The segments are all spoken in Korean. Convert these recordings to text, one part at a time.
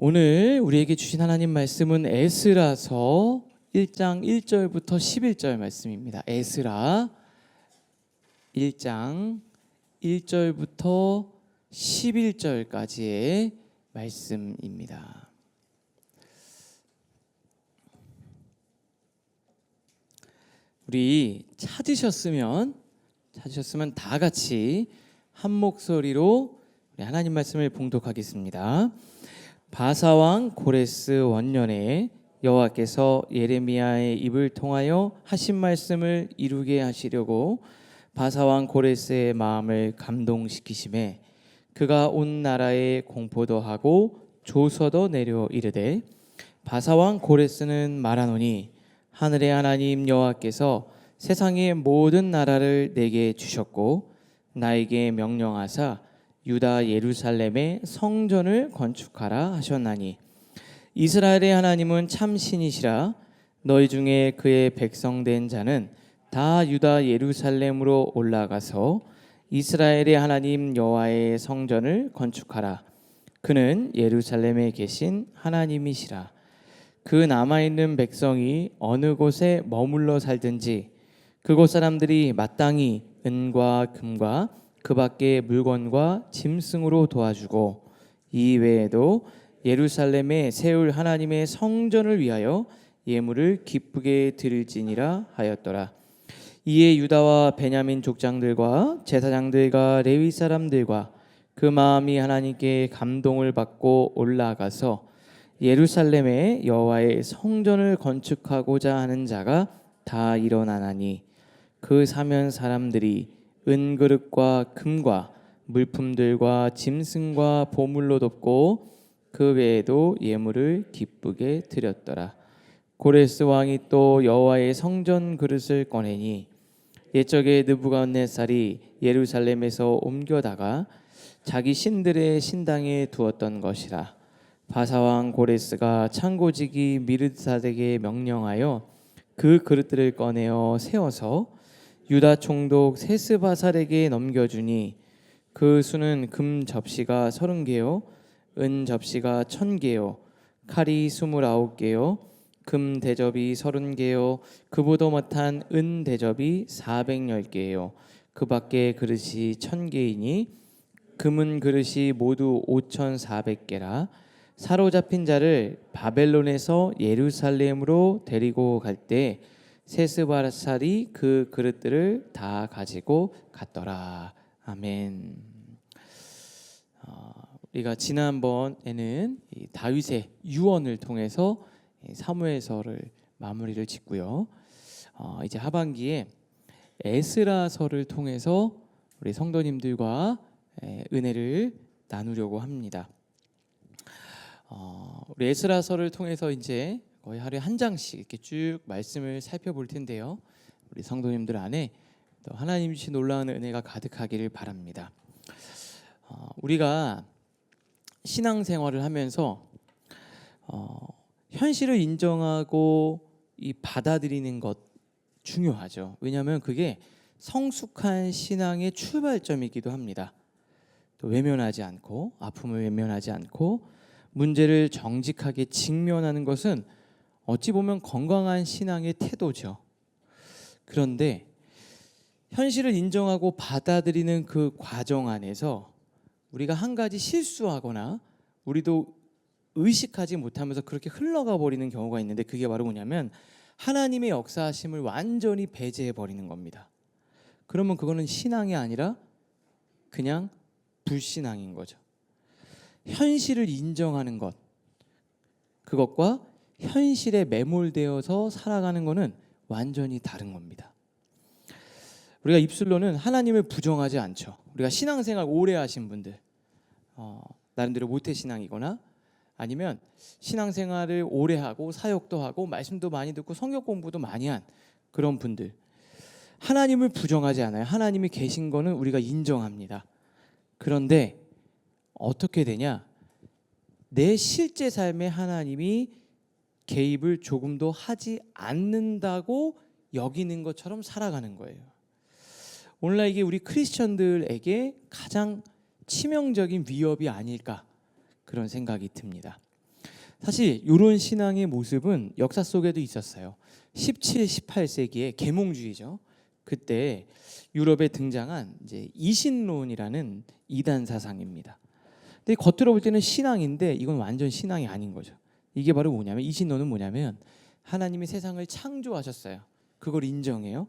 오늘 우리에게 주신 하나님 말씀은 에스라서 1장 1절부터 11절 말씀입니다. 에스라 1장 1절부터 11절까지의 말씀입니다. 우리 찾으셨으면 다 같이 한 목소리로 우리 하나님 말씀을 봉독하겠습니다. 바사왕 고레스 원년에 여호와께서 예레미야의 입을 통하여 하신 말씀을 이루게 하시려고 바사왕 고레스의 마음을 감동시키심에 그가 온 나라에 공포도 하고 조서도 내려 이르되 바사왕 고레스는 말하노니 하늘의 하나님 여호와께서 세상의 모든 나라를 내게 주셨고 나에게 명령하사 유다 예루살렘에 성전을 건축하라 하셨나니 이스라엘의 하나님은 참 신이시라. 너희 중에 그의 백성된 자는 다 유다 예루살렘으로 올라가서 이스라엘의 하나님 여호와의 성전을 건축하라. 그는 예루살렘에 계신 하나님이시라. 그 남아있는 백성이 어느 곳에 머물러 살든지 그곳 사람들이 마땅히 은과 금과 그 밖의 물건과 짐승으로 도와주고 이 외에도 예루살렘에 세울 하나님의 성전을 위하여 예물을 기쁘게 드릴지니라 하였더라. 이에 유다와 베냐민 족장들과 제사장들과 레위 사람들과 그 마음이 하나님께 감동을 받고 올라가서 예루살렘에 여호와의 성전을 건축하고자 하는 자가 다 일어나나니 그 사면 사람들이 은그릇과 금과 물품들과 짐승과 보물로 덮고 그 외에도 예물을 기쁘게 드렸더라. 고레스 왕이 또 여호와의 성전 그릇을 꺼내니 옛적에 느부갓네살이 예루살렘에서 옮겨다가 자기 신들의 신당에 두었던 것이라. 바사왕 고레스가 창고지기 미르사덱에 명령하여 그 그릇들을 꺼내어 세워서 유다 총독 세스바살에게 넘겨주니 그 수는 금 접시가 30개요 은 접시가 1000개요 칼이 29개요 금 대접이 30개요 그보다 못한 은 대접이 410개요 그 밖에 그릇이 1000개이니 금은 그릇이 모두 5400개라. 사로잡힌 자를 바벨론에서 예루살렘으로 데리고 갈 때 세스바살이 그 그릇들을 다 가지고 갔더라. 아멘. 우리가 지난번에는 다윗의 유언을 통해서 사무엘서를 마무리를 짓고요. 이제 하반기에 에스라서를 통해서 우리 성도님들과 은혜를 나누려고 합니다. 우리 에스라서를 통해서 이제 거의 하루에 한 장씩 이렇게 쭉 말씀을 살펴볼 텐데요. 우리 성도님들 안에 또 하나님 주신 놀라운 은혜가 가득하기를 바랍니다. 우리가 신앙생활을 하면서 현실을 인정하고 이 받아들이는 것 중요하죠. 왜냐하면 그게 성숙한 신앙의 출발점이기도 합니다. 또 외면하지 않고 아픔을 외면하지 않고 문제를 정직하게 직면하는 것은 어찌 보면 건강한 신앙의 태도죠. 그런데 현실을 인정하고 받아들이는 그 과정 안에서 우리가 한 가지 실수하거나 우리도 의식하지 못하면서 그렇게 흘러가 버리는 경우가 있는데 그게 바로 뭐냐면 하나님의 역사하심을 완전히 배제해 버리는 겁니다. 그러면 그거는 신앙이 아니라 그냥 불신앙인 거죠. 현실을 인정하는 것, 그것과 현실에 매몰되어서 살아가는 것은 완전히 다른 겁니다. 우리가 입술로는 하나님을 부정하지 않죠. 우리가 신앙생활 오래 하신 분들, 나름대로 모태신앙이거나 아니면 신앙생활을 오래 하고 사역도 하고 말씀도 많이 듣고 성경 공부도 많이 한 그런 분들, 하나님을 부정하지 않아요. 하나님이 계신 거는 우리가 인정합니다. 그런데 어떻게 되냐? 내 실제 삶에 하나님이 개입을 조금도 하지 않는다고 여기는 것처럼 살아가는 거예요. 오늘날 이게 우리 크리스천들에게 가장 치명적인 위협이 아닐까 그런 생각이 듭니다. 사실 이런 신앙의 모습은 역사 속에도 있었어요. 17, 18세기의 계몽주의죠. 그때 유럽에 등장한 이제 이신론이라는 이단 사상입니다. 근데 겉으로 볼 때는 신앙인데 이건 완전 신앙이 아닌 거죠. 이게 바로 뭐냐면, 이신론은 뭐냐면 하나님이 세상을 창조하셨어요. 그걸 인정해요.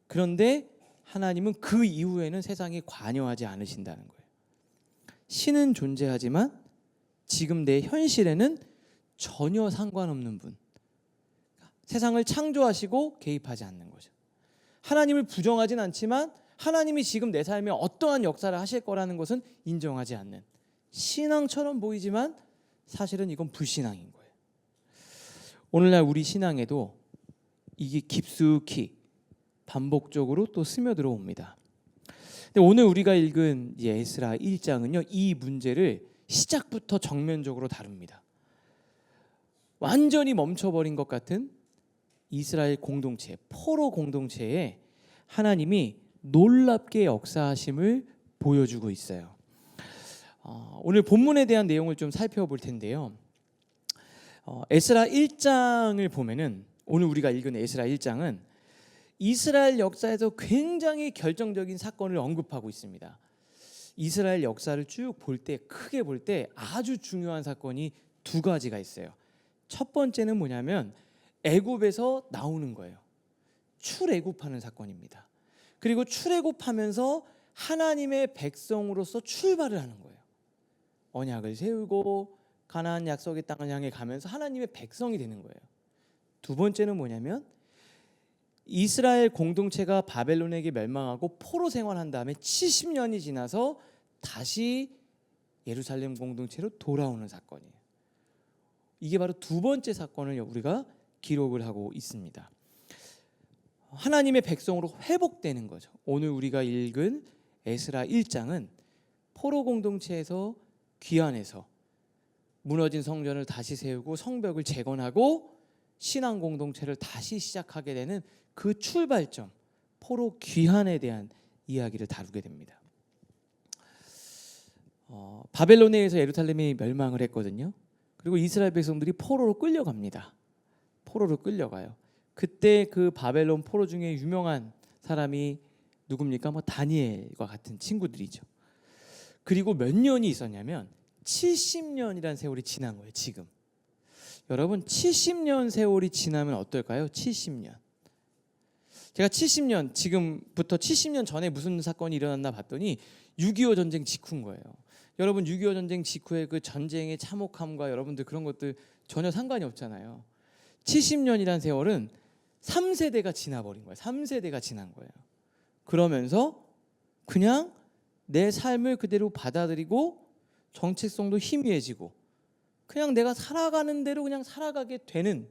그런데 하나님은 그 이후에는 세상에 관여하지 않으신다는 거예요. 신은 존재하지만 지금 내 현실에는 전혀 상관없는 분, 세상을 창조하시고 개입하지 않는 거죠. 하나님을 부정하진 않지만 하나님이 지금 내 삶에 어떠한 역사를 하실 거라는 것은 인정하지 않는, 신앙처럼 보이지만 사실은 이건 불신앙인 거예요. 오늘날 우리 신앙에도 이게 깊숙이 반복적으로 또 스며들어 옵니다. 근데 오늘 우리가 읽은 에스라 1장은요, 이 문제를 시작부터 정면적으로 다룹니다. 완전히 멈춰버린 것 같은 이스라엘 공동체, 포로 공동체에 하나님이 놀랍게 역사하심을 보여주고 있어요. 오늘 본문에 대한 내용을 좀 살펴볼 텐데요. 에스라 1장을 보면은, 오늘 우리가 읽은 에스라 1장은 이스라엘 역사에서 굉장히 결정적인 사건을 언급하고 있습니다. 이스라엘 역사를 쭉 볼 때, 크게 볼 때 아주 중요한 사건이 두 가지가 있어요. 첫 번째는 뭐냐면 애굽에서 나오는 거예요. 출애굽하는 사건입니다. 그리고 출애굽하면서 하나님의 백성으로서 출발을 하는 거예요. 언약을 세우고 가나안 약속의 땅을 향해 가면서 하나님의 백성이 되는 거예요. 두 번째는 뭐냐면 이스라엘 공동체가 바벨론에게 멸망하고 포로 생활한 다음에 70년이 지나서 다시 예루살렘 공동체로 돌아오는 사건이에요. 이게 바로 두 번째 사건을 우리가 기록을 하고 있습니다. 하나님의 백성으로 회복되는 거죠. 오늘 우리가 읽은 에스라 1장은 포로 공동체에서 귀환해서 무너진 성전을 다시 세우고 성벽을 재건하고 신앙 공동체를 다시 시작하게 되는 그 출발점, 포로 귀환에 대한 이야기를 다루게 됩니다. 바벨론에 의해서 예루살렘이 멸망을 했거든요. 그리고 이스라엘 백성들이 포로로 끌려갑니다. 포로로 끌려가요. 그때 그 바벨론 포로 중에 유명한 사람이 누굽니까? 다니엘과 같은 친구들이죠. 그리고 몇 년이 있었냐면 70년이라는 세월이 지난 거예요. 지금 여러분, 70년 세월이 지나면 어떨까요? 70년. 제가 70년, 지금부터 70년 전에 무슨 사건이 일어났나 봤더니 6.25 전쟁 직후인 거예요. 여러분, 6.25 전쟁 직후에 그 전쟁의 참혹함과 여러분들 그런 것들 전혀 상관이 없잖아요. 70년이란 세월은 3세대가 지나버린 거예요. 3세대가 지난 거예요. 그러면서 그냥 내 삶을 그대로 받아들이고 정체성도 희미해지고 그냥 내가 살아가는 대로 그냥 살아가게 되는,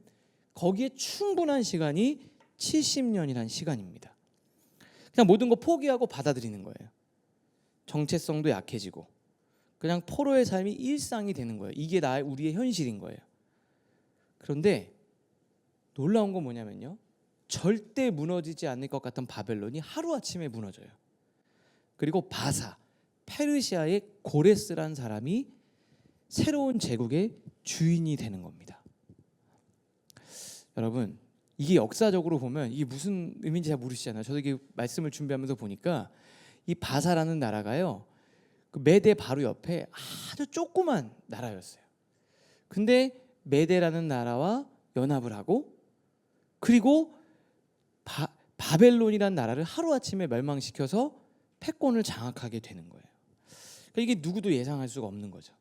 거기에 충분한 시간이 70년이란 시간입니다. 그냥 모든 거 포기하고 받아들이는 거예요. 정체성도 약해지고 그냥 포로의 삶이 일상이 되는 거예요. 이게 우리의 현실인 거예요. 그런데 놀라운 건 뭐냐면요, 절대 무너지지 않을 것 같은 바벨론이 하루아침에 무너져요. 그리고 바사, 페르시아의 고레스란 사람이 새로운 제국의 주인이 되는 겁니다. 여러분, 이게 역사적으로 보면 이게 무슨 의미인지 잘 모르시잖아요. 저도 이게 말씀을 준비하면서 보니까 이 바사라는 나라가요, 그 메대 바로 옆에 아주 조그만 나라였어요. 근데 메대라는 나라와 연합을 하고, 그리고 바벨론이라는 나라를 하루아침에 멸망시켜서 패권을 장악하게 되는 거예요. 그러니까 이게 누구도 예상할 수가 없는 거죠.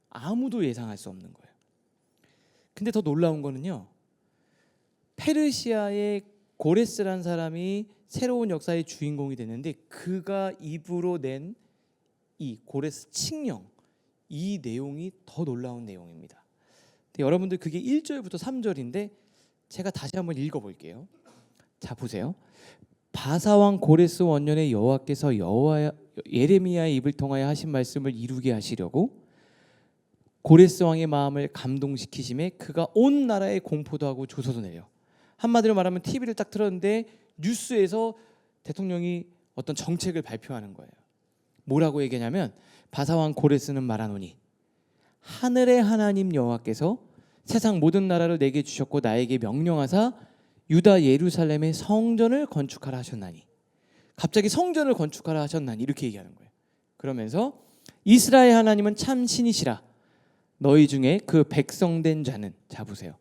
아무도 예상할 수 없는 거예요. 근데 더 놀라운 거는요, 페르시아의 고레스라는 사람이 새로운 역사의 주인공이 되는데 그가 입으로 낸 이 고레스 칙령, 이 내용이 더 놀라운 내용입니다. 여러분들 그게 1절부터 3절인데 제가 다시 한번 읽어볼게요. 자, 보세요. 바사왕 고레스 원년에 여호와께서 예레미야의 입을 통하여 하신 말씀을 이루게 하시려고 고레스 왕의 마음을 감동시키심에 그가 온 나라에 공포도 하고 조서도 내려, 한마디로 말하면 TV를 딱 틀었는데 뉴스에서 대통령이 어떤 정책을 발표하는 거예요. 뭐라고 얘기하냐면 바사왕 고레스는 말하노니 하늘의 하나님 여호와께서 세상 모든 나라를 내게 주셨고 나에게 명령하사 유다 예루살렘의 성전을 건축하라 하셨나니. 갑자기 성전을 건축하라 하셨나니 이렇게 얘기하는 거예요. 그러면서 이스라엘 하나님은 참 신이시라. 너희 중에 그 백성된 자는, 자 보세요,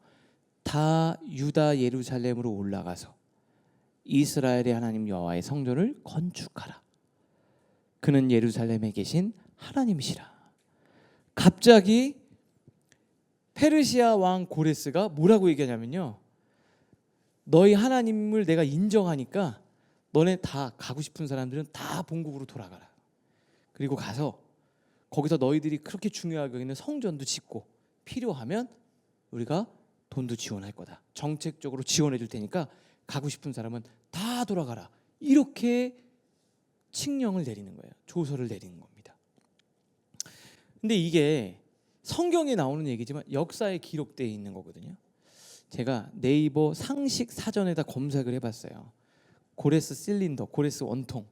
다 유다 예루살렘으로 올라가서 이스라엘의 하나님 여호와의 성전을 건축하라. 그는 예루살렘에 계신 하나님이시라. 갑자기 페르시아 왕 고레스가 뭐라고 얘기하냐면요, 너희 하나님을 내가 인정하니까 너네 다 가고 싶은 사람들은 다 본국으로 돌아가라. 그리고 가서 거기서 너희들이 그렇게 중요하게 여기는 성전도 짓고 필요하면 우리가 돈도 지원할 거다. 정책적으로 지원해 줄 테니까 가고 싶은 사람은 다 돌아가라. 이렇게 칙령을 내리는 거예요. 조서를 내리는 겁니다. 근데 이게 성경에 나오는 얘기지만 역사에 기록되어 있는 거거든요. 제가 네이버 상식 사전에다 검색을 해봤어요. 고레스 실린더, 고레스 원통,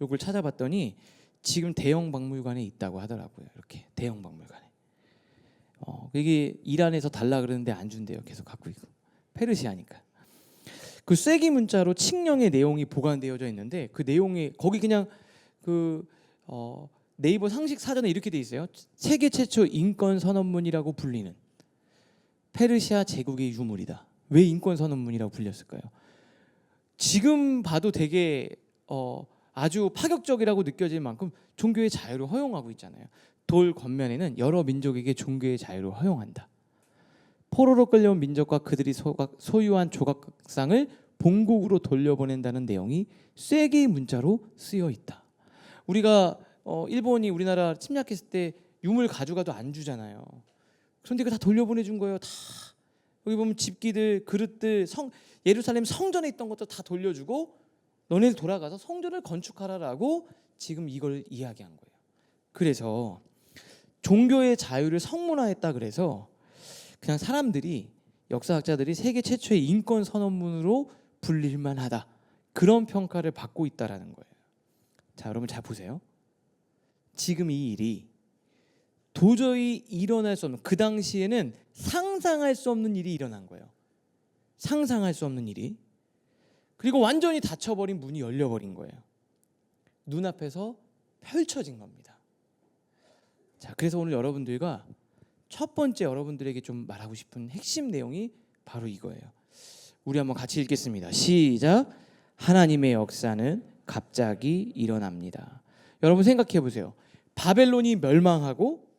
요걸 찾아봤더니 지금 대형 박물관에 있다고 하더라고요. 이렇게 대형 박물관에. 이게 이란에서 달라 그러는데 안 준대요. 계속 갖고 있고. 페르시아니까. 그 쐐기 문자로 칙령의 내용이 보관되어져 있는데 그 내용이 거기 그냥 그 네이버 상식 사전에 이렇게 돼 있어요. 세계 최초 인권 선언문이라고 불리는 페르시아 제국의 유물이다. 왜 인권 선언문이라고 불렸을까요? 지금 봐도 되게 아주 파격적이라고 느껴질 만큼 종교의 자유를 허용하고 있잖아요. 돌 겉면에는 여러 민족에게 종교의 자유를 허용한다. 포로로 끌려온 민족과 그들이 소유한 조각상을 본국으로 돌려보낸다는 내용이 쐐기 문자로 쓰여 있다. 우리가 일본이 우리나라 침략했을 때 유물 가져가도 안 주잖아요. 그런데 다 돌려보내준 거예요. 다 여기 보면 집기들, 그릇들, 예루살렘 성전에 있던 것도 다 돌려주고 너네들 돌아가서 성전을 건축하라라고 지금 이걸 이야기한 거예요. 그래서 종교의 자유를 성문화했다 그래서 그냥 사람들이, 역사학자들이 세계 최초의 인권 선언문으로 불릴만 하다, 그런 평가를 받고 있다라는 거예요. 자, 여러분 잘 보세요. 지금 이 일이 도저히 일어날 수 없는, 그 당시에는 상상할 수 없는 일이 일어난 거예요. 상상할 수 없는 일이. 그리고 완전히 닫혀버린 문이 열려버린 거예요. 눈앞에서 펼쳐진 겁니다. 자, 그래서 오늘 여러분들과 첫 번째 여러분들에게 좀 말하고 싶은 핵심 내용이 바로 이거예요. 우리 한번 같이 읽겠습니다. 시작. 하나님의 역사는 갑자기 일어납니다. 여러분 생각해 보세요. 바벨론이 멸망하고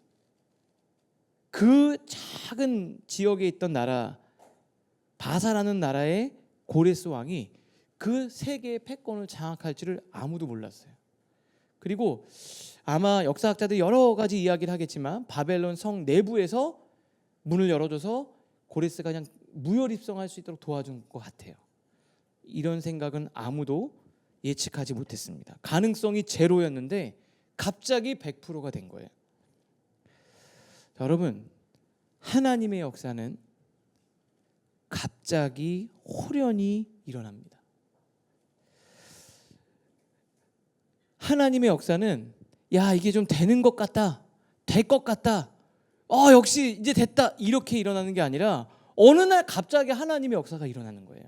그 작은 지역에 있던 나라 바사라는 나라의 고레스 왕이 그 세계의 패권을 장악할지를 아무도 몰랐어요. 그리고 아마 역사학자들이 여러 가지 이야기를 하겠지만 바벨론 성 내부에서 문을 열어줘서 고레스가 그냥 무혈입성할 수 있도록 도와준 것 같아요. 이런 생각은 아무도 예측하지 못했습니다. 가능성이 제로였는데 갑자기 100%가 된 거예요. 자, 여러분, 하나님의 역사는 갑자기 호련히 일어납니다. 하나님의 역사는 야, 이게 좀 되는 것 같다, 될 것 같다, 역시 이제 됐다, 이렇게 일어나는 게 아니라 어느 날 갑자기 하나님의 역사가 일어나는 거예요.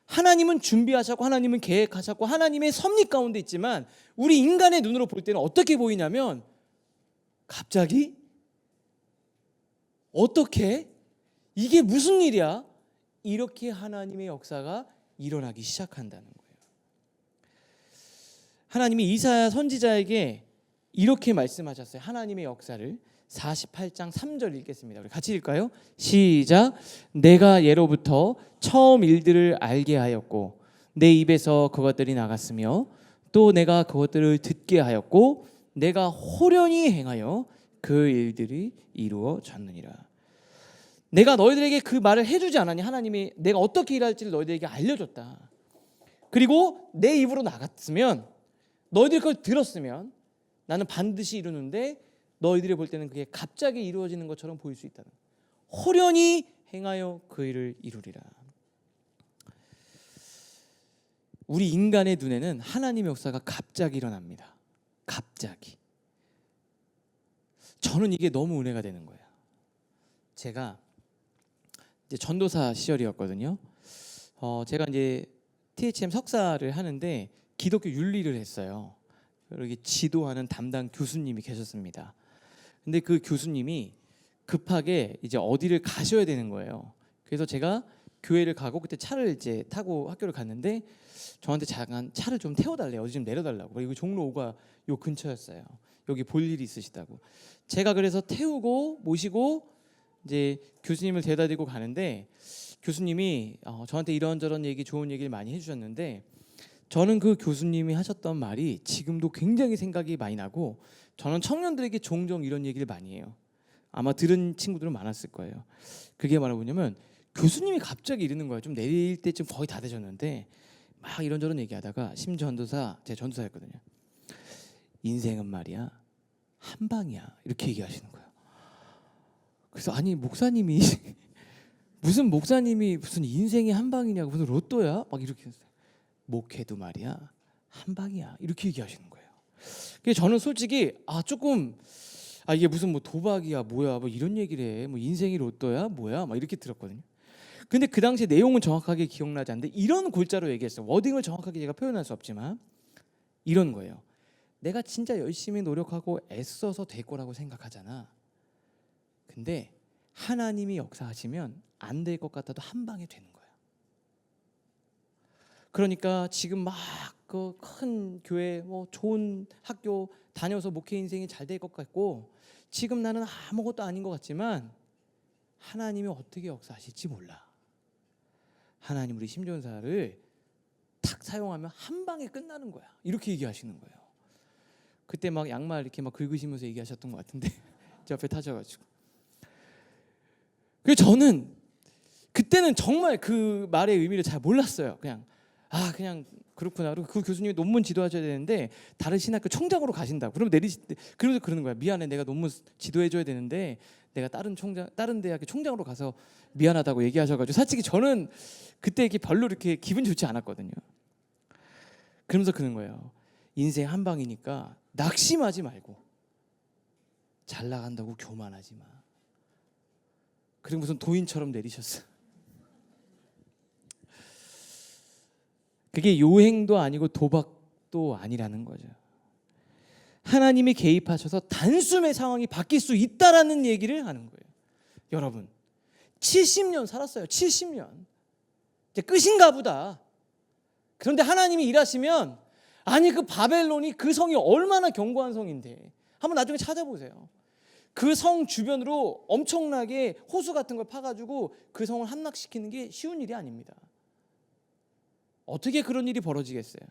하나님은 준비하셨고 하나님은 계획하셨고 하나님의 섭리 가운데 있지만 우리 인간의 눈으로 볼 때는 어떻게 보이냐면 갑자기 어떻게 이게 무슨 일이야? 이렇게 하나님의 역사가 일어나기 시작한다는 거예요. 하나님이 이사야 선지자에게 이렇게 말씀하셨어요. 하나님의 역사를 48장 3절 읽겠습니다. 우리 같이 읽을까요? 시작. 내가 예로부터 처음 일들을 알게 하였고 내 입에서 그것들이 나갔으며 또 내가 그것들을 듣게 하였고 내가 호련히 행하여 그 일들이 이루어졌느니라. 내가 너희들에게 그 말을 해주지 않았니? 하나님이 내가 어떻게 일할지를 너희들에게 알려줬다. 그리고 내 입으로 나갔으면 너희들이 그걸 들었으면 나는 반드시 이루는데 너희들이 볼 때는 그게 갑자기 이루어지는 것처럼 보일 수 있다는, 호련히 행하여 그 일을 이루리라. 우리 인간의 눈에는 하나님의 역사가 갑자기 일어납니다. 갑자기. 저는 이게 너무 은혜가 되는 거예요. 제가 이제 전도사 시절이었거든요. 제가 이제 THM 석사를 하는데 기독교 윤리를 했어요. 여기 지도하는 담당 교수님이 계셨습니다. 근데 그 교수님이 급하게 이제 어디를 가셔야 되는 거예요. 그래서 제가 교회를 가고 그때 차를 이제 타고 학교를 갔는데 저한테 잠깐 차를 좀 태워달래요. 어디 좀 내려달라고. 그리고 종로 5가 요 근처였어요. 여기 볼 일이 있으시다고. 제가 그래서 태우고 모시고 이제 교수님을 데려다 드리고 가는데 교수님이 저한테 이런저런 얘기, 좋은 얘기를 많이 해주셨는데 저는 그 교수님이 하셨던 말이 지금도 굉장히 생각이 많이 나고 저는 청년들에게 종종 이런 얘기를 많이 해요. 아마 들은 친구들은 많았을 거예요. 그게 뭐냐면 교수님이 갑자기 이러는 거예요. 좀 내릴 때쯤 거의 다 되셨는데 막 이런저런 얘기하다가 심전도사, 제 전도사였거든요. 인생은 말이야 한 방이야 이렇게 얘기하시는 거예요. 그래서 아니 목사님이 무슨 목사님이 무슨 인생이 한 방이냐고 무슨 로또야? 막 이렇게 했어요. 목회도 말이야 한 방이야 이렇게 얘기하시는 거예요. 그래서 저는 솔직히 조금 이게 무슨 뭐 도박이야 뭐야 뭐 이런 얘기를 해. 뭐 인생이 로또야 뭐야 막 이렇게 들었거든요. 근데 그 당시 내용은 정확하게 기억나지 않는데 이런 골자로 얘기했어요. 워딩을 정확하게 제가 표현할 수 없지만 이런 거예요. 내가 진짜 열심히 노력하고 애써서 될 거라고 생각하잖아. 근데 하나님이 역사하시면 안 될 것 같아도 한 방에 되는 거야. 그러니까 지금 막 그 큰 교회 뭐 좋은 학교 다녀서 목회 인생이 잘 될 것 같고 지금 나는 아무것도 아닌 것 같지만 하나님이 어떻게 역사하실지 몰라. 하나님 우리 심전사를 탁 사용하면 한 방에 끝나는 거야. 이렇게 얘기하시는 거예요. 그때 막 양말 이렇게 막 긁으시면서 얘기하셨던 것 같은데 제 앞에 타셔가지고. 그래서 저는 그때는 정말 그 말의 의미를 잘 몰랐어요. 그냥 그렇구나. 그리고 그 교수님이 논문 지도하셔야 되는데 다른 신학교 총장으로 가신다고. 그러면서 그러는 거야. 미안해, 내가 논문 지도해줘야 되는데 내가 다른 대학의 총장으로 가서 미안하다고 얘기하셔가지고 솔직히 저는 그때 이렇게 별로 이렇게 기분 좋지 않았거든요. 그러면서 그러는 거예요. 인생 한 방이니까 낙심하지 말고 잘 나간다고 교만하지 마. 그리고 무슨 도인처럼 내리셨어. 그게 요행도 아니고 도박도 아니라는 거죠. 하나님이 개입하셔서 단숨에 상황이 바뀔 수 있다라는 얘기를 하는 거예요. 여러분 70년 살았어요. 70년 이제 끝인가 보다. 그런데 하나님이 일하시면 그 바벨론이 그 성이 얼마나 견고한 성인데 한번 나중에 찾아보세요. 그 성 주변으로 엄청나게 호수 같은 걸 파가지고 그 성을 함락시키는 게 쉬운 일이 아닙니다. 어떻게 그런 일이 벌어지겠어요?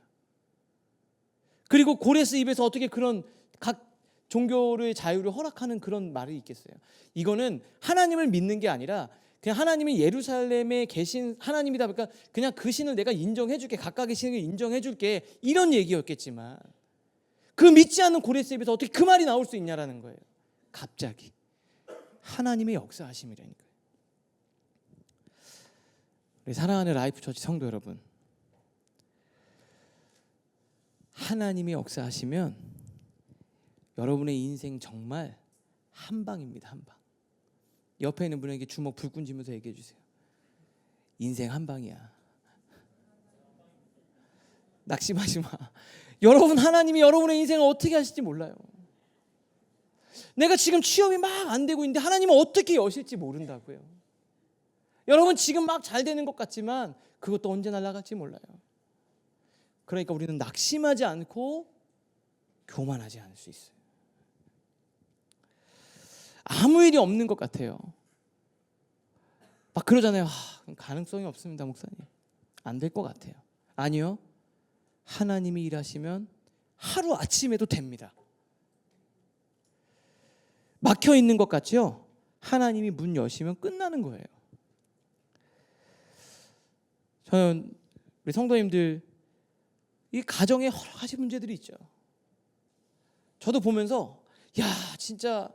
그리고 고레스 입에서 어떻게 그런 각 종교의 자유를 허락하는 그런 말이 있겠어요? 이거는 하나님을 믿는 게 아니라 그냥 하나님이 예루살렘에 계신 하나님이다 보니까 그냥 그 신을 내가 인정해줄게, 각각의 신을 인정해줄게 이런 얘기였겠지만 그 믿지 않는 고레스 입에서 어떻게 그 말이 나올 수 있냐라는 거예요. 갑자기 하나님의 역사하심이라니까요. 우리 사랑하는 라이프처치 성도 여러분, 하나님이 역사하시면 여러분의 인생 정말 한 방입니다. 한 방. 옆에 있는 분에게 주먹 불끈 쥐면서 얘기해 주세요. 인생 한 방이야. 낙심하지 마. 여러분 하나님이 여러분의 인생을 어떻게 하실지 몰라요. 내가 지금 취업이 막 안 되고 있는데 하나님은 어떻게 여실지 모른다고요. 여러분 지금 막 잘 되는 것 같지만 그것도 언제 날아갈지 몰라요. 그러니까 우리는 낙심하지 않고 교만하지 않을 수 있어요. 아무 일이 없는 것 같아요. 막 그러잖아요. 가능성이 없습니다, 목사님. 안 될 것 같아요. 아니요. 하나님이 일하시면 하루 아침에도 됩니다. 막혀 있는 것 같죠? 하나님이 문 여시면 끝나는 거예요. 저는 우리 성도님들 이 가정에 여러 가지 문제들이 있죠. 저도 보면서 진짜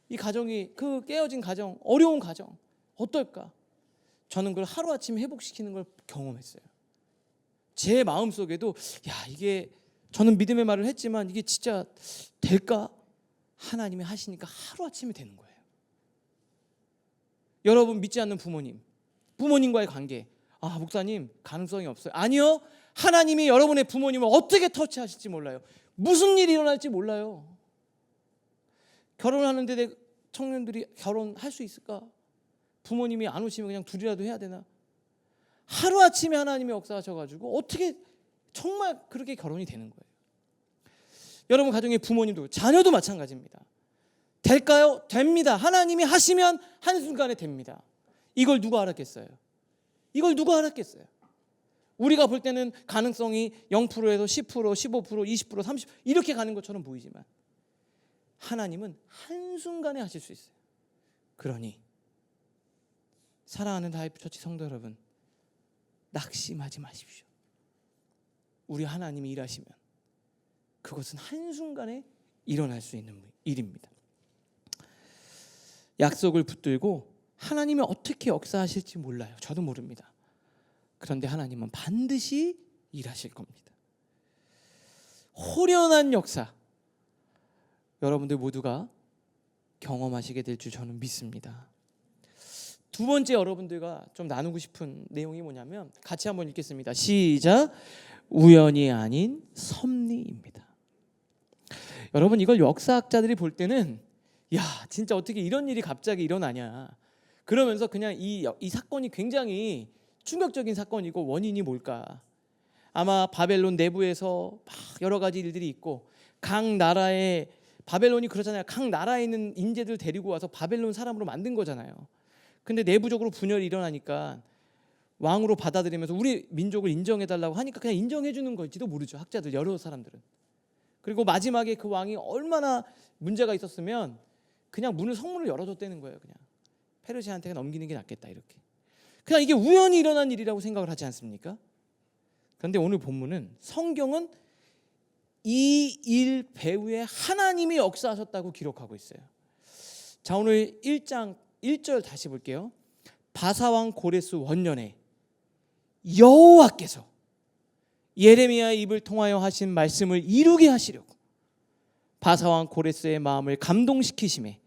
이 가정이 그 깨어진 가정, 어려운 가정 어떨까? 저는 그걸 하루아침에 회복시키는 걸 경험했어요. 제 마음속에도 이게 저는 믿음의 말을 했지만 이게 진짜 될까? 하나님이 하시니까 하루아침에 되는 거예요. 여러분 믿지 않는 부모님, 부모님과의 관계. 아, 목사님 가능성이 없어요. 아니요. 하나님이 여러분의 부모님을 어떻게 터치하실지 몰라요. 무슨 일이 일어날지 몰라요. 결혼하는데 내 청년들이 결혼할 수 있을까? 부모님이 안 오시면 그냥 둘이라도 해야 되나? 하루아침에 하나님이 역사하셔가지고 어떻게 정말 그렇게 결혼이 되는 거예요. 여러분 가정의 부모님도 자녀도 마찬가지입니다. 될까요? 됩니다. 하나님이 하시면 한순간에 됩니다. 이걸 누가 알았겠어요? 이걸 누가 알았겠어요? 우리가 볼 때는 가능성이 0%에서 10%, 15%, 20%, 30% 이렇게 가는 것처럼 보이지만 하나님은 한순간에 하실 수 있어요. 그러니 사랑하는 다이프처치 성도 여러분, 낙심하지 마십시오. 우리 하나님이 일하시면 그것은 한순간에 일어날 수 있는 일입니다. 약속을 붙들고 하나님이 어떻게 역사하실지 몰라요. 저도 모릅니다. 그런데 하나님은 반드시 일하실 겁니다. 호련한 역사, 여러분들 모두가 경험하시게 될 줄 저는 믿습니다. 두 번째 여러분들과 좀 나누고 싶은 내용이 뭐냐면 같이 한번 읽겠습니다. 시작. 우연이 아닌 섭리입니다. 여러분 이걸 역사학자들이 볼 때는 야 진짜 어떻게 이런 일이 갑자기 일어나냐 그러면서 그냥 이 사건이 굉장히 충격적인 사건이고 원인이 뭘까? 아마 바벨론 내부에서 막 여러 가지 일들이 있고 각 나라에 바벨론이 그렇잖아요. 각 나라에 있는 인재들 데리고 와서 바벨론 사람으로 만든 거잖아요. 근데 내부적으로 분열이 일어나니까 왕으로 받아들이면서 우리 민족을 인정해달라고 하니까 그냥 인정해주는 걸지도 모르죠. 학자들 여러 사람들은. 그리고 마지막에 그 왕이 얼마나 문제가 있었으면 그냥 성문을 열어줬다는 거예요. 그냥 페르시아한테 넘기는 게 낫겠다 이렇게. 그냥 이게 우연히 일어난 일이라고 생각을 하지 않습니까? 그런데 오늘 본문은 성경은 이 일 배후에 하나님이 역사하셨다고 기록하고 있어요. 자 오늘 1장 1절 다시 볼게요. 바사왕 고레스 원년에 여호와께서 예레미야의 입을 통하여 하신 말씀을 이루게 하시려고 바사왕 고레스의 마음을 감동시키심에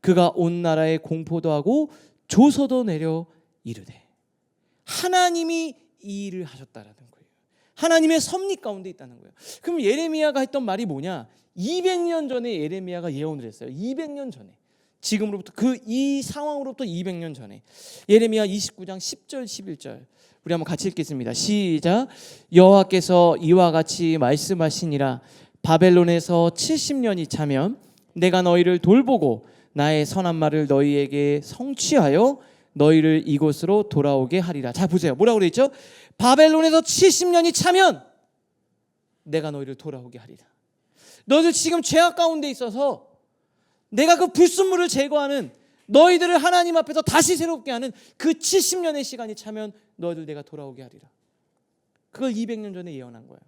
그가 온 나라에 공포도 하고 조서도 내려 이르되 하나님이 이 일을 하셨다라는 거예요. 하나님의 섭리 가운데 있다는 거예요. 그럼 예레미야가 했던 말이 뭐냐? 200년 전에 예레미야가 예언을 했어요. 200년 전에. 지금으로부터 이 상황으로부터 200년 전에 예레미야 29장 10절 11절 우리 한번 같이 읽겠습니다. 시작. 여호와께서 이와 같이 말씀하시니라 바벨론에서 70년이 차면 내가 너희를 돌보고 나의 선한 말을 너희에게 성취하여 너희를 이곳으로 돌아오게 하리라. 자 보세요. 뭐라고 그래 있죠? 바벨론에서 70년이 차면 내가 너희를 돌아오게 하리라. 너희들 지금 죄악 가운데 있어서 내가 그 불순물을 제거하는 너희들을 하나님 앞에서 다시 새롭게 하는 그 70년의 시간이 차면 너희들 내가 돌아오게 하리라. 그걸 200년 전에 예언한 거예요.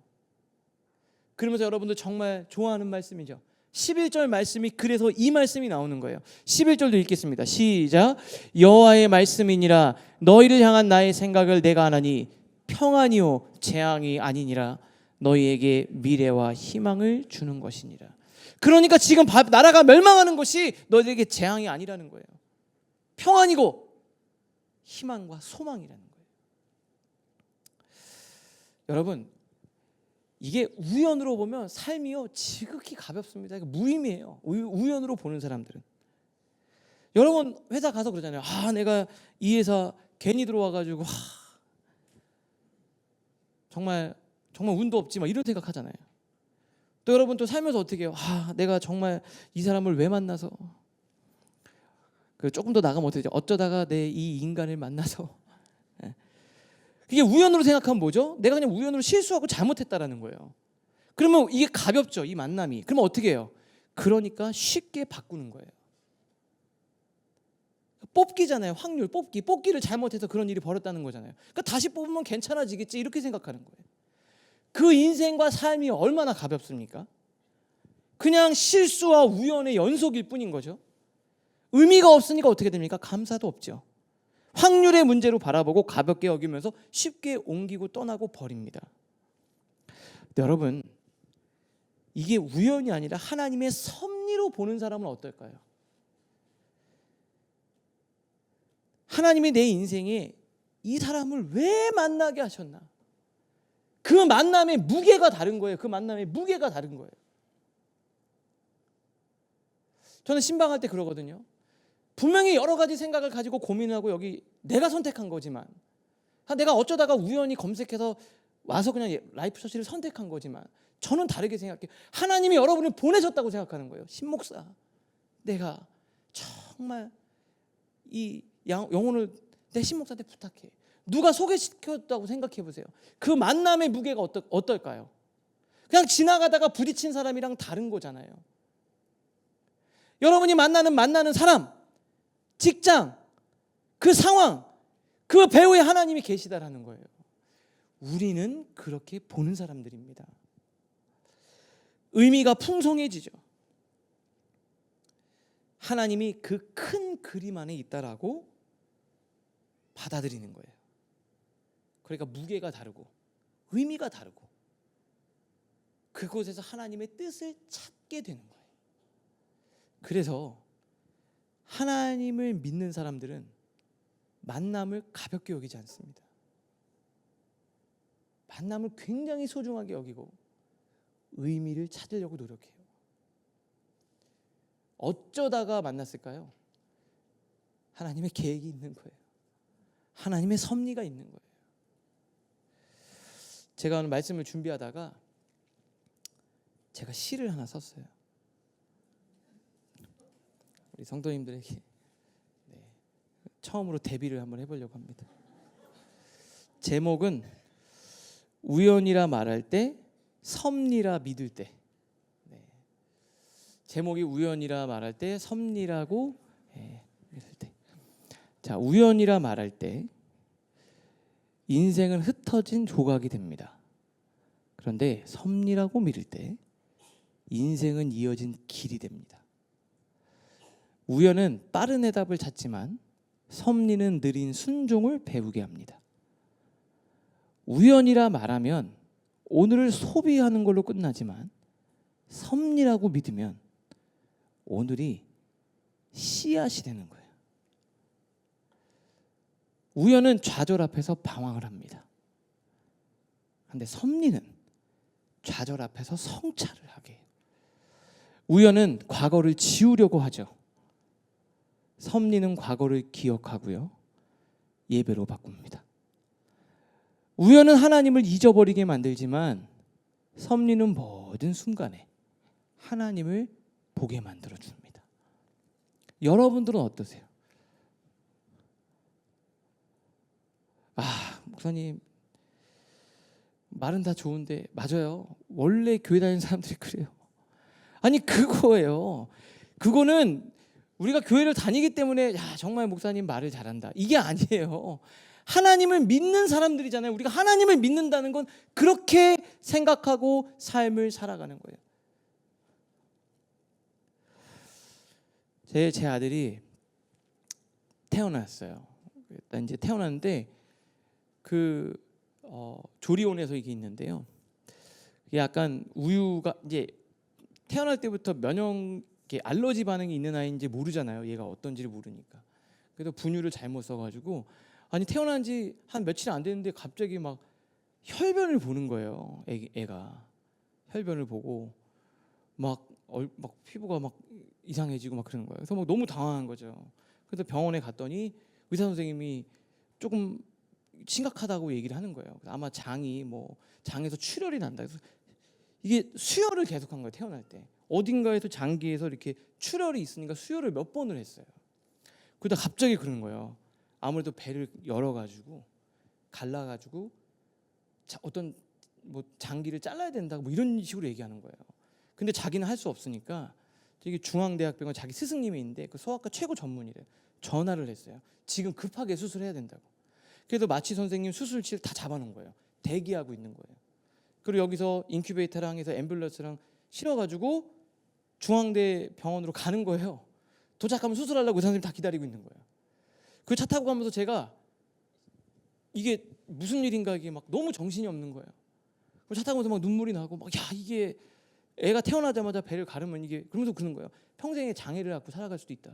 그러면서 여러분들 정말 좋아하는 말씀이죠. 11절 말씀이 그래서 이 말씀이 나오는 거예요. 11절도 읽겠습니다. 시작. 여호와의 말씀이니라 너희를 향한 나의 생각을 내가 아나니 평안이요 재앙이 아니니라 너희에게 미래와 희망을 주는 것이니라. 그러니까 지금 나라가 멸망하는 것이 너희에게 재앙이 아니라는 거예요. 평안이고 희망과 소망이라는 거예요. 여러분 이게 우연으로 보면 삶이요 지극히 가볍습니다. 무의미해요. 우연으로 보는 사람들은. 여러분 회사 가서 그러잖아요. 내가 이 회사 괜히 들어와가지고 정말 운도 없지 막 이런 생각하잖아요. 또 여러분 또 살면서 어떻게 해요? 내가 정말 이 사람을 왜 만나서 조금 더 나가면 어떻게 되죠? 어쩌다가 내 이 인간을 만나서 그게 우연으로 생각하면 뭐죠? 내가 그냥 우연으로 실수하고 잘못했다라는 거예요. 그러면 이게 가볍죠, 이 만남이. 그러면 어떻게 해요? 그러니까 쉽게 바꾸는 거예요. 뽑기잖아요. 확률 뽑기를 잘못해서 그런 일이 벌었다는 거잖아요. 그러니까 다시 뽑으면 괜찮아지겠지 이렇게 생각하는 거예요. 그 인생과 삶이 얼마나 가볍습니까? 그냥 실수와 우연의 연속일 뿐인 거죠. 의미가 없으니까 어떻게 됩니까? 감사도 없죠. 확률의 문제로 바라보고 가볍게 여기면서 쉽게 옮기고 떠나고 버립니다. 여러분 이게 우연이 아니라 하나님의 섭리로 보는 사람은 어떨까요? 하나님이 내 인생에 이 사람을 왜 만나게 하셨나? 그 만남의 무게가 다른 거예요. 그 만남의 무게가 다른 거예요. 저는 신방할 때 그러거든요. 분명히 여러 가지 생각을 가지고 고민하고 여기 내가 선택한 거지만, 내가 어쩌다가 우연히 검색해서 와서 그냥 라이프 처치를 선택한 거지만, 저는 다르게 생각해요. 하나님이 여러분을 보내셨다고 생각하는 거예요. 신목사, 내가 정말 이 영혼을 내 신목사한테 부탁해. 누가 소개시켰다고 생각해 보세요. 그 만남의 무게가 어떨까요? 그냥 지나가다가 부딪힌 사람이랑 다른 거잖아요. 여러분이 만나는 사람, 직장, 그 상황, 그 배후에 하나님이 계시다라는 거예요. 우리는 그렇게 보는 사람들입니다. 의미가 풍성해지죠. 하나님이 그 큰 그림 안에 있다라고 받아들이는 거예요. 그러니까 무게가 다르고 의미가 다르고 그곳에서 하나님의 뜻을 찾게 되는 거예요. 그래서 하나님을 믿는 사람들은 만남을 가볍게 여기지 않습니다. 만남을 굉장히 소중하게 여기고 의미를 찾으려고 노력해요. 어쩌다가 만났을까요? 하나님의 계획이 있는 거예요. 하나님의 섭리가 있는 거예요. 제가 오늘 말씀을 준비하다가 제가 시를 하나 썼어요. 우리 성도님들에게 처음으로 데뷔를 한번 해보려고 합니다. 제목은 우연이라 말할 때, 섭리라 믿을 때. 제목이 우연이라 말할 때, 섭리라고 믿을 때. 자, 우연이라 말할 때 인생은 흩어진 조각이 됩니다. 그런데 섭리라고 믿을 때 인생은 이어진 길이 됩니다. 우연은 빠른 해답을 찾지만 섭리는 느린 순종을 배우게 합니다. 우연이라 말하면 오늘을 소비하는 걸로 끝나지만 섭리라고 믿으면 오늘이 씨앗이 되는 거예요. 우연은 좌절 앞에서 방황을 합니다. 그런데 섭리는 좌절 앞에서 성찰을 하게 해요. 우연은 과거를 지우려고 하죠. 섭리는 과거를 기억하고요, 예배로 바꿉니다. 우연은 하나님을 잊어버리게 만들지만 섭리는 모든 순간에 하나님을 보게 만들어 줍니다. 여러분들은 어떠세요? 목사님 말은 다 좋은데, 맞아요. 원래 교회 다니는 사람들이 그래요. 아니, 그거예요. 그거는 우리가 교회를 다니기 때문에 정말 목사님 말을 잘한다, 이게 아니에요. 하나님을 믿는 사람들이잖아요. 우리가 하나님을 믿는다는 건 그렇게 생각하고 삶을 살아가는 거예요. 제 아들이 태어났어요. 일단 이제 태어났는데 조리원에서 이게 있는데요. 이게 약간 우유가 이제 태어날 때부터 면역 알러지 반응이 있는 아이인지 모르잖아요. 얘가 어떤지를 모르니까. 그래서 분유를 잘못 써가지고 태어난 지 한 며칠 안 됐는데 갑자기 막 혈변을 보는 거예요. 애가 혈변을 보고 막 피부가 막 이상해지고 막 그러는 거예요. 그래서 막 너무 당황한 거죠. 그래서 병원에 갔더니 의사 선생님이 조금 심각하다고 얘기를 하는 거예요. 아마 장에서 출혈이 난다. 그래서 이게 수혈을 계속한 거예요. 태어날 때 어딘가에서 장기에서 이렇게 출혈이 있으니까 수혈을 몇 번을 했어요. 그러다 갑자기 그러는 거예요. 아무래도 배를 열어가지고 갈라가지고 어떤 장기를 잘라야 된다고 이런 식으로 얘기하는 거예요. 근데 자기는 할 수 없으니까 되게 중앙대학병원 자기 스승님이 있는데 그 소아과 최고 전문의래요. 전화를 했어요. 지금 급하게 수술해야 된다고. 그래서 마취 선생님 수술실 다 잡아놓은 거예요. 대기하고 있는 거예요. 그리고 여기서 인큐베이터랑 해서 앰뷸런스랑 실어가지고 중앙대 병원으로 가는 거예요. 도착하면 수술하려고 의사 선생님 다 기다리고 있는 거예요. 그 차 타고 가면서 제가 이게 무슨 일인가, 이게 막 너무 정신이 없는 거예요. 차 타고 가면서 막 눈물이 나고 이게 애가 태어나자마자 배를 가르면 이게, 그러면서 그러는 거예요. 평생의 장애를 갖고 살아갈 수도 있다.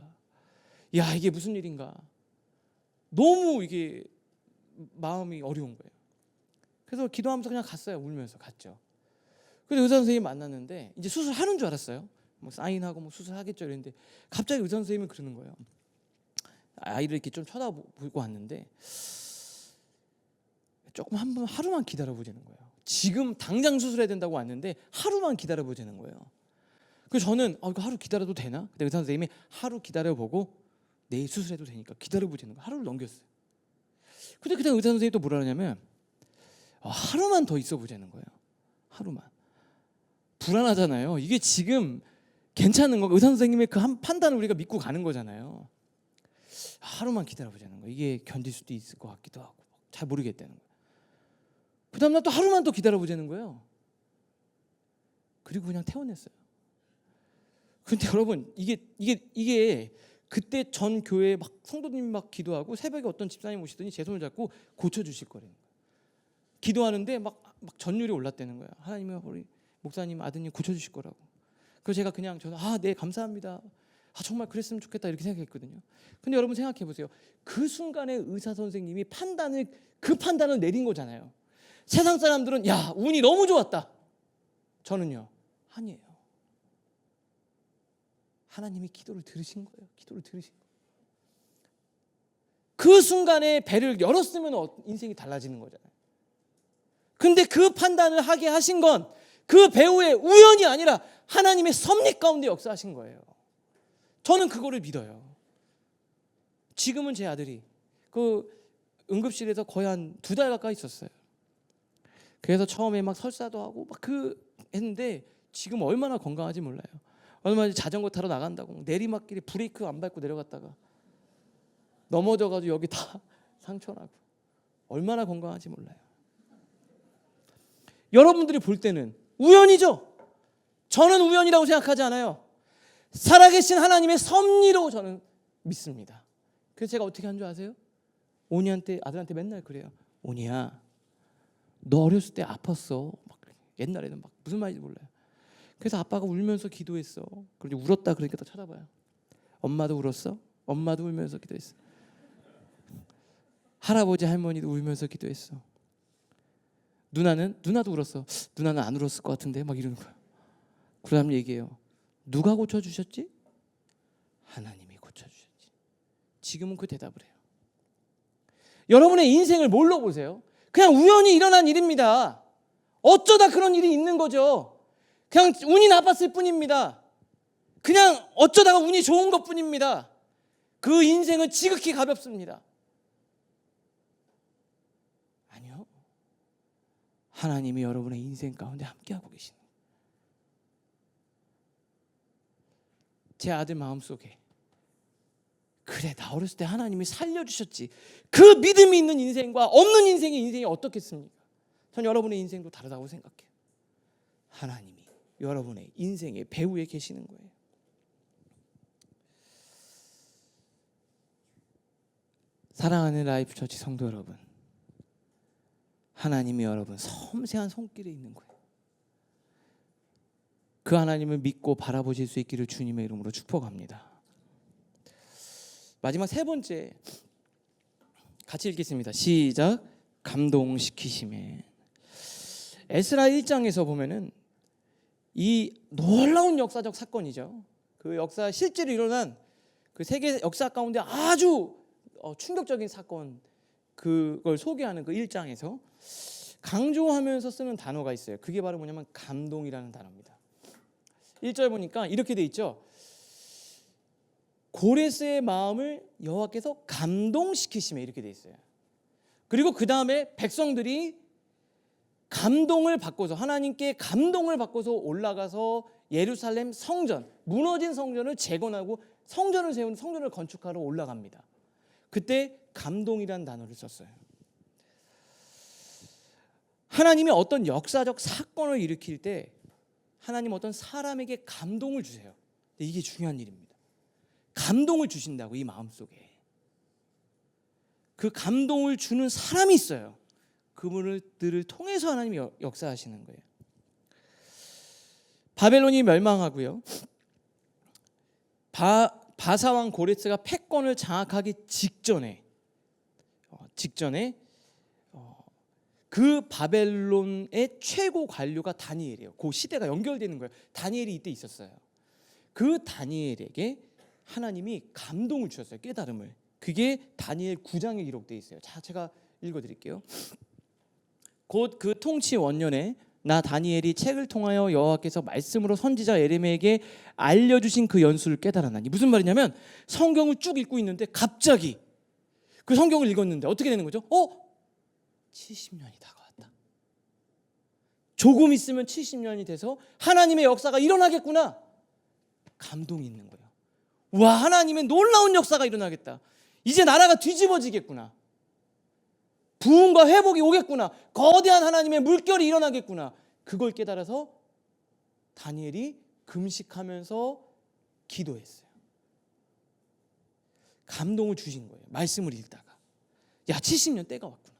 이게 무슨 일인가. 너무 이게 마음이 어려운 거예요. 그래서 기도하면서 그냥 갔어요. 울면서 갔죠. 그래서 의사 선생님 만났는데 이제 수술하는 줄 알았어요. 뭐 사인하고 뭐 수술하겠죠 이랬는데 갑자기 의사 선생님은 그러는 거예요. 아이를 이렇게 좀 쳐다보고 왔는데 조금 하루만 기다려보자는 거예요. 지금 당장 수술해야 된다고 왔는데 하루만 기다려보자는 거예요. 그래서 저는 이거 하루 기다려도 되나? 근데 의사 선생님이 하루 기다려보고 내일 수술해도 되니까 기다려보자는 거예요. 하루를 넘겼어요. 근데 그때 의사 선생님이 또 뭐라 하냐면 하루만 더 있어보자는 거예요. 하루만. 불안하잖아요. 이게 지금 괜찮은 거 의사 선생님의 그 한 판단을 우리가 믿고 가는 거잖아요. 하루만 기다려보자는 거예요. 이게 견딜 수도 있을 것 같기도 하고 잘 모르겠다는 거예요. 그 다음날 또 하루만 더 기다려보자는 거예요. 그리고 그냥 퇴원했어요. 근데 여러분 이게 그때 전 교회에 막 성도님 막 기도하고 새벽에 어떤 집사님 오시더니 제 손을 잡고 고쳐주실 거래요. 기도하는데 막 전율이 올랐다는 거예요. 하나님이 우리 목사님 아드님 고쳐주실 거라고. 그래서 제가 그냥 저는 네 감사합니다. 정말 그랬으면 좋겠다 이렇게 생각했거든요. 근데 여러분 생각해 보세요. 그 순간에 의사 선생님이 그 판단을 내린 거잖아요. 세상 사람들은 야 운이 너무 좋았다. 저는요 아니에요. 하나님이 기도를 들으신 거예요. 기도를 들으신 거예요. 그 순간에 배를 열었으면 인생이 달라지는 거잖아요. 근데 그 판단을 하게 하신 건 그 배우의 우연이 아니라 하나님의 섭리 가운데 역사하신 거예요. 저는 그거를 믿어요. 지금은 제 아들이 그 응급실에서 거의 한 2달 가까이 있었어요. 그래서 처음에 막 설사도 하고 막 했는데 지금 얼마나 건강한지 몰라요. 얼마 전에 자전거 타러 나간다고 내리막길에 브레이크 안 밟고 내려갔다가 넘어져가지고 여기 다 상처나고 얼마나 건강한지 몰라요. 여러분들이 볼 때는 우연이죠. 저는 우연이라고 생각하지 않아요. 살아계신 하나님의 섭리로 저는 믿습니다. 그래서 제가 어떻게 한 줄 아세요? 아들한테 맨날 그래요. 오니야, 너 어렸을 때 아팠어. 옛날에는 무슨 말인지 몰라요. 그래서 아빠가 울면서 기도했어. 그런데 울었다 그러니까 또 쳐다봐요. 엄마도 울었어? 엄마도 울면서 기도했어. 할아버지 할머니도 울면서 기도했어. 누나도 울었어. 누나는 안 울었을 것 같은데 막 이러는 거야. 그 다음 얘기해요. 누가 고쳐주셨지? 하나님이 고쳐주셨지. 지금은 그 대답을 해요. 여러분의 인생을 뭘로 보세요? 그냥 우연히 일어난 일입니다. 어쩌다 그런 일이 있는 거죠. 그냥 운이 나빴을 뿐입니다. 그냥 어쩌다가 운이 좋은 것뿐입니다. 그 인생은 지극히 가볍습니다. 아니요. 하나님이 여러분의 인생 가운데 함께하고 계시는 거예요. 제 아들 마음속에 그래 나 어렸을 때 하나님이 살려주셨지. 그 믿음이 있는 인생과 없는 인생이 어떻겠습니까? 전 여러분의 인생도 다르다고 생각해요. 하나님이 여러분의 인생의 배후에 계시는 거예요. 사랑하는 라이프처치 성도 여러분, 하나님이 여러분 섬세한 손길에 있는 거예요. 그 하나님을 믿고 바라보실 수 있기를 주님의 이름으로 축복합니다. 마지막 3번째 같이 읽겠습니다. 시작. 감동시키심에. 에스라 1장에서 보면은 이 놀라운 역사적 사건이죠. 그 역사 실제로 일어난 그 세계 역사 가운데 아주 충격적인 사건, 그걸 소개하는 그 1장에서 강조하면서 쓰는 단어가 있어요. 그게 바로 뭐냐면 감동이라는 단어입니다. 1절 보니까 이렇게 돼 있죠. 고레스의 마음을 여호와께서 감동시키심에 이렇게 돼 있어요. 그리고 그 다음에 백성들이 감동을 받고서 하나님께 감동을 받고서 올라가서 예루살렘 성전, 무너진 성전을 재건하고 성전을 세우는 성전을 건축하러 올라갑니다. 그때 감동이라는 단어를 썼어요. 하나님이 어떤 역사적 사건을 일으킬 때 하나님 어떤 사람에게 감동을 주세요. 이게 중요한 일입니다. 감동을 주신다고 이 마음속에. 그 감동을 주는 사람이 있어요. 그분들을 통해서 하나님이 역사하시는 거예요. 바벨론이 멸망하고요. 바사왕 고레스가 패권을 장악하기 직전에 그 바벨론의 최고 관료가 다니엘이에요. 그 시대가 연결되는 거예요. 다니엘이 이때 있었어요. 그 다니엘에게 하나님이 감동을 주셨어요. 깨달음을. 그게 다니엘 9장에 기록되어 있어요. 자, 제가 읽어드릴게요. 곧 그 통치 원년에 나 다니엘이 책을 통하여 여호와께서 말씀으로 선지자 예레미야에게 알려주신 그 연수를 깨달았나니. 무슨 말이냐면 성경을 쭉 읽고 있는데 갑자기 그 성경을 읽었는데 어떻게 되는 거죠? 70년이 다가왔다. 조금 있으면 70년이 돼서 하나님의 역사가 일어나겠구나. 감동이 있는 거예요. 와, 하나님의 놀라운 역사가 일어나겠다. 이제 나라가 뒤집어지겠구나. 부흥과 회복이 오겠구나. 거대한 하나님의 물결이 일어나겠구나. 그걸 깨달아서 다니엘이 금식하면서 기도했어요. 감동을 주신 거예요. 말씀을 읽다가. 야, 70년 때가 왔구나.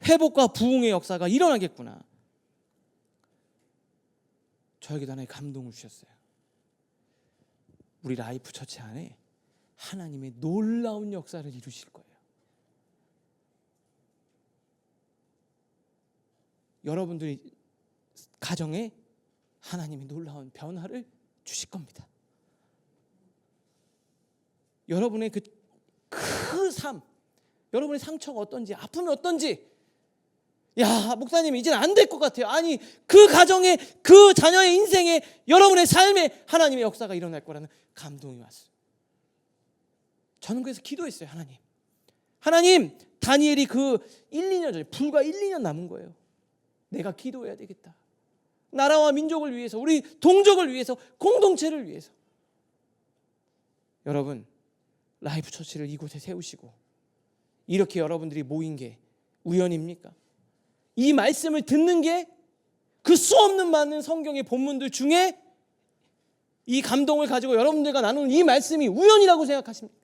회복과 부흥의 역사가 일어나겠구나. 저에게도 하나의 감동을 주셨어요. 우리 라이프 처치 안에 하나님의 놀라운 역사를 이루실 거예요. 여러분들이 가정에 하나님이 놀라운 변화를 주실 겁니다. 여러분의 그 삶, 여러분의 상처가 어떤지, 아픔이 어떤지, 야, 목사님 이제는 안 될 것 같아요. 아니, 그 가정에, 그 자녀의 인생에, 여러분의 삶에 하나님의 역사가 일어날 거라는 감동이 왔어요. 저는 그래서 기도했어요. 하나님, 다니엘이 그 1, 2년 전에, 불과 1, 2년 남은 거예요. 내가 기도해야 되겠다. 나라와 민족을 위해서, 우리 동족을 위해서, 공동체를 위해서. 여러분, 라이프 처치를 이곳에 세우시고 이렇게 여러분들이 모인 게 우연입니까? 이 말씀을 듣는 게 그 수 없는 많은 성경의 본문들 중에 이 감동을 가지고 여러분들과 나누는 이 말씀이 우연이라고 생각하십니까?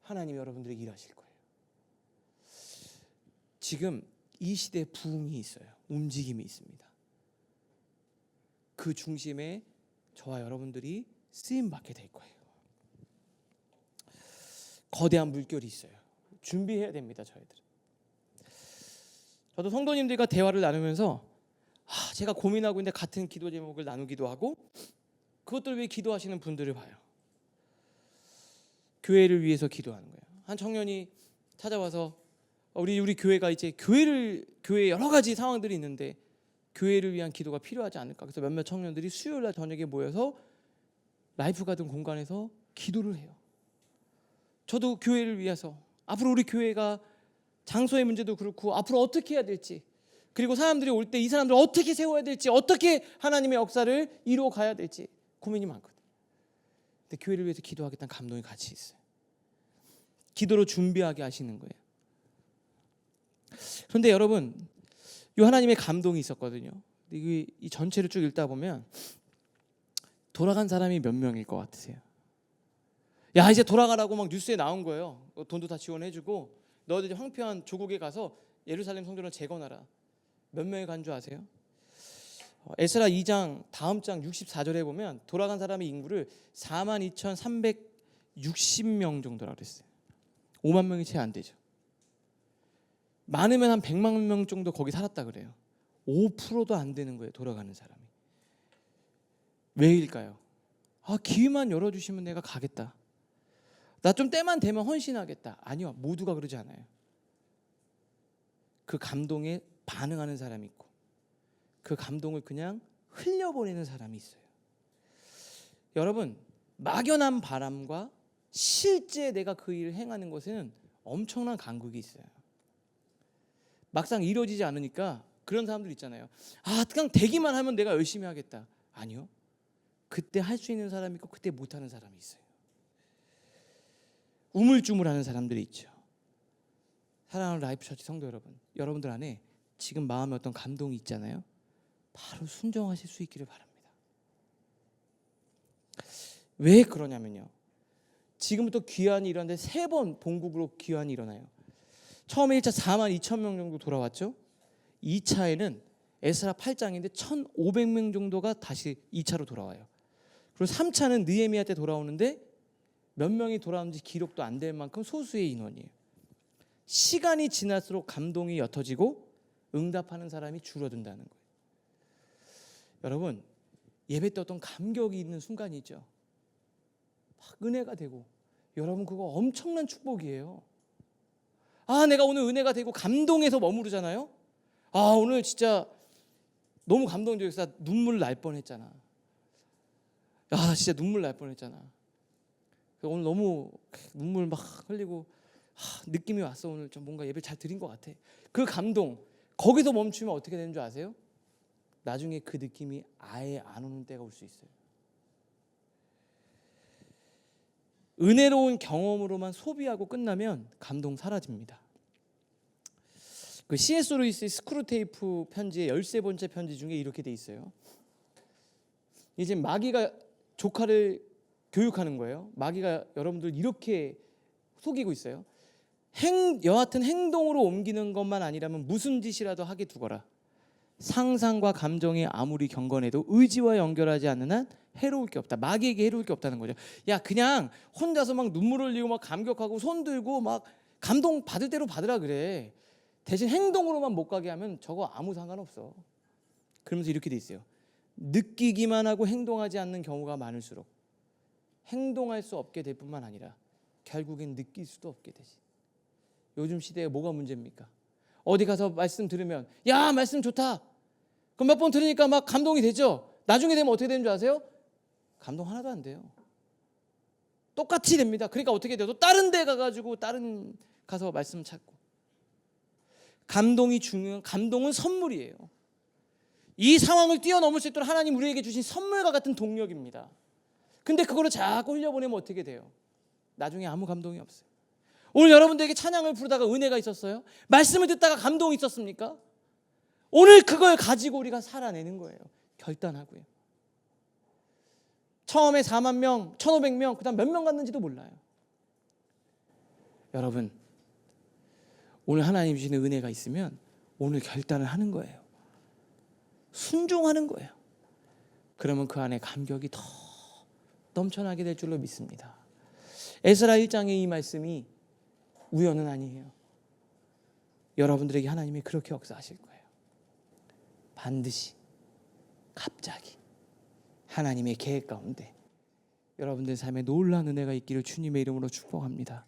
하나님이 여러분들에게 일하실 거예요. 지금 이 시대에 부흥이 있어요. 움직임이 있습니다. 그 중심에 저와 여러분들이 쓰임받게 될 거예요. 거대한 물결이 있어요. 준비해야 됩니다. 저희들은. 저도 성도님들과 대화를 나누면서 제가 고민하고 있는데 같은 기도 제목을 나누기도 하고 그것들 위해 기도하시는 분들을 봐요. 교회를 위해서 기도하는 거예요. 한 청년이 찾아와서 우리 교회가 이제 교회에 여러 가지 상황들이 있는데 교회를 위한 기도가 필요하지 않을까. 그래서 몇몇 청년들이 수요일 날 저녁에 모여서 라이프 가든 공간에서 기도를 해요. 저도 교회를 위해서 앞으로 우리 교회가 장소의 문제도 그렇고 앞으로 어떻게 해야 될지, 그리고 사람들이 올 때 이 사람들을 어떻게 세워야 될지, 어떻게 하나님의 역사를 이루어 가야 될지 고민이 많거든요. 근데 교회를 위해서 기도하겠다는 감동이 같이 있어요. 기도로 준비하게 하시는 거예요. 그런데 여러분, 이 하나님의 감동이 있었거든요. 이 전체를 쭉 읽다 보면 돌아간 사람이 몇 명일 것 같으세요? 야, 이제 돌아가라고 막 뉴스에 나온 거예요. 돈도 다 지원해주고 너희들 황폐한 조국에 가서 예루살렘 성전을 재건하라. 몇 명이 간 줄 아세요? 에스라 2장 다음 장 64절에 보면 돌아간 사람의 인구를 42,360명 정도라고 그랬어요. 5만 명이 채 안 되죠. 많으면 한 100만 명 정도 거기 살았다 그래요. 5%도 안 되는 거예요. 돌아가는 사람이. 왜일까요? 기회만 열어주시면 내가 가겠다. 나 좀 때만 되면 헌신하겠다. 아니요, 모두가 그러지 않아요. 그 감동에 반응하는 사람이 있고 그 감동을 그냥 흘려보내는 사람이 있어요. 여러분, 막연한 바람과 실제 내가 그 일을 행하는 것에는 엄청난 간극이 있어요. 막상 이루어지지 않으니까 그런 사람들 있잖아요. 그냥 되기만 하면 내가 열심히 하겠다. 아니요, 그때 할 수 있는 사람이 있고 그때 못하는 사람이 있어요. 우물쭈물하는 사람들이 있죠. 사랑하는 라이프 처치 성도 여러분, 여러분들 안에 지금 마음에 어떤 감동이 있잖아요. 바로 순종하실 수 있기를 바랍니다. 왜 그러냐면요, 지금부터 귀환이 일어나는데 3번 본국으로 귀환이 일어나요. 처음에 1차 42,000명 정도 돌아왔죠. 2차에는 에스라 8장인데 1,500명 정도가 다시 2차로 돌아와요. 그리고 3차는 느헤미야 때 돌아오는데 몇 명이 돌아오는지 기록도 안 될 만큼 소수의 인원이에요. 시간이 지날수록 감동이 옅어지고 응답하는 사람이 줄어든다는 거예요. 여러분, 예배 때 어떤 감격이 있는 순간이 있죠. 막 은혜가 되고, 여러분 그거 엄청난 축복이에요. 내가 오늘 은혜가 되고 감동해서 머무르잖아요. 오늘 진짜 너무 감동적이어서 눈물 날 뻔했잖아. 진짜 눈물 날 뻔했잖아. 오늘 너무 눈물 막 흘리고 느낌이 왔어. 오늘 좀 뭔가 예배 잘 드린 것 같아. 그 감동 거기서 멈추면 어떻게 되는 줄 아세요? 나중에 그 느낌이 아예 안 오는 때가 올 수 있어요. 은혜로운 경험으로만 소비하고 끝나면 감동 사라집니다. 그 C.S. 루이스 스크루테이프 편지의 13번째 편지 중에 이렇게 돼 있어요. 이제 마귀가 조카를 교육하는 거예요. 마귀가 여러분들 이렇게 속이고 있어요. 여하튼 행동으로 옮기는 것만 아니라면 무슨 짓이라도 하게 두거라. 상상과 감정이 아무리 경건해도 의지와 연결하지 않는 한 해로울 게 없다. 마귀에게 해로울 게 없다는 거죠. 그냥 혼자서 막 눈물 흘리고 막 감격하고 손 들고 막 감동 받을 대로 받으라 그래. 대신 행동으로만 못 가게 하면 저거 아무 상관없어. 그러면서 이렇게 돼 있어요. 느끼기만 하고 행동하지 않는 경우가 많을수록 행동할 수 없게 될 뿐만 아니라 결국엔 느낄 수도 없게 되지. 요즘 시대에 뭐가 문제입니까? 어디 가서 말씀 들으면 말씀 좋다. 그럼 몇 번 들으니까 막 감동이 되죠. 나중에 되면 어떻게 되는 줄 아세요? 감동 하나도 안 돼요. 똑같이 됩니다. 그러니까 어떻게 돼요? 또 다른 데 가가지고 다른 가서 말씀 찾고. 감동은 선물이에요. 이 상황을 뛰어넘을 수 있도록 하나님 우리에게 주신 선물과 같은 동력입니다. 근데 그거를 자꾸 흘려보내면 어떻게 돼요? 나중에 아무 감동이 없어요. 오늘 여러분들에게 찬양을 부르다가 은혜가 있었어요? 말씀을 듣다가 감동이 있었습니까? 오늘 그걸 가지고 우리가 살아내는 거예요. 결단하고요. 처음에 4만 명, 1,500명, 그 다음 몇 명 갔는지도 몰라요. 여러분, 오늘 하나님 주시는 은혜가 있으면 오늘 결단을 하는 거예요. 순종하는 거예요. 그러면 그 안에 감격이 더 넘쳐나게 될 줄로 믿습니다. 에스라 1장의 이 말씀이 우연은 아니에요. 여러분들에게 하나님이 그렇게 역사하실 거예요. 반드시 갑자기 하나님의 계획 가운데 여러분들 삶에 놀라운 은혜가 있기를 주님의 이름으로 축복합니다.